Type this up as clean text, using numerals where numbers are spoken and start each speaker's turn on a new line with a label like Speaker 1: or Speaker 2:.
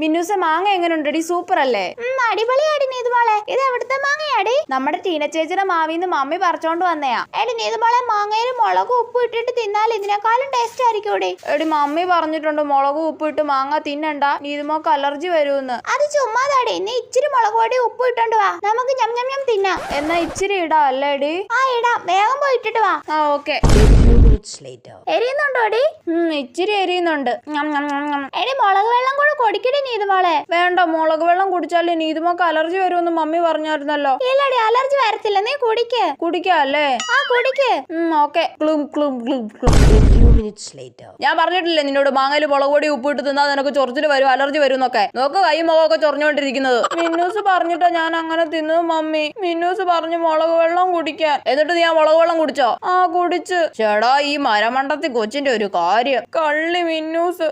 Speaker 1: മിന്നൂസ മാങ്ങ എങ്ങനെ ഉണ്ടടി? സൂപ്പർ അല്ലേ?
Speaker 2: അടിപൊളിയാടി നീതുമോളെ. ഇത് എവിടുത്തെ മാങ്ങയാടി?
Speaker 1: നമ്മുടെ ടീന ചേച്ചിയുടെ മാവിന്ന് മമ്മി പറിച്ചോണ്ട് വന്നയാ.
Speaker 2: എടി നീതുമോളെ, മാങ്ങയിൽ മുളകും ഉപ്പും ഇട്ടിട്ട് തിന്നാൽ ഇതിനേക്കാളും ടേസ്റ്റ് ആയിരിക്കൂടി.
Speaker 1: എടി മമ്മി പറഞ്ഞിട്ടുണ്ട് മുളകും ഉപ്പ് ഇട്ട് മാങ്ങ തിന്നണ്ട, നീതുമോക്ക് അലർജി വരുമെന്ന്.
Speaker 2: അത് ചുമ്മാതാടി. നീ ഇച്ചിരി മുളക് പൊടി ഉപ്പ് ഇട്ടോണ്ട് വാ, നമുക്ക് ഞം ഞം ഞം തിന്നാം.
Speaker 1: എന്നാ ഇച്ചിരി ഇടാ അല്ലേടി?
Speaker 2: ഇടാം, വേഗം പോയി ഇട്ടിട്ട് വാ.
Speaker 1: ഓക്കെ.
Speaker 2: എരിയുന്നുണ്ടോടി?
Speaker 1: ഇച്ചിരി എരിയുന്നുണ്ട്.
Speaker 2: എടി മുളക് വെള്ളം കൂടെ കുടിക്കടി നീതുമോളെ.
Speaker 1: വേണ്ട, മുളക് വെള്ളം കുടിച്ചാലേ നീതുമോക്ക് അലർജി വരുമെന്ന് മമ്മി പറഞ്ഞായിരുന്നല്ലോ.
Speaker 2: ഇല്ലടി, അലർജി വരത്തില്ല, നീ കുടിക്ക്.
Speaker 1: കുടിക്കല്ലേ?
Speaker 2: കുടിക്ക്.
Speaker 1: ഓക്കെ. ഞാൻ പറഞ്ഞിട്ടില്ലേ നിന്നോട് മാങ്ങയിൽ മുളക് പൊടി ഉപ്പിട്ട് തിന്നാ നിനക്ക് ചൊറിച്ചിൽ വരും, അലർജി വരും എന്നൊക്കെ. നോക്ക്, കൈ മുഖമൊക്കെ ചൊറിഞ്ഞോണ്ടിരിക്കുന്നത്. മിന്നൂസ് പറഞ്ഞിട്ടാ ഞാൻ അങ്ങനെ തിന്നത് മമ്മി. മിന്നൂസ് പറഞ്ഞു മുളക് വെള്ളം കുടിക്കാൻ. എന്നിട്ട് നീ ആ മുളക് വെള്ളം കുടിച്ചോ? കുടിച്ച്. ചേടാ, ഈ മരമണ്ടത്തി കൊച്ചിന്റെ ഒരു കാര്യം. കള്ളി മിന്നൂസ്.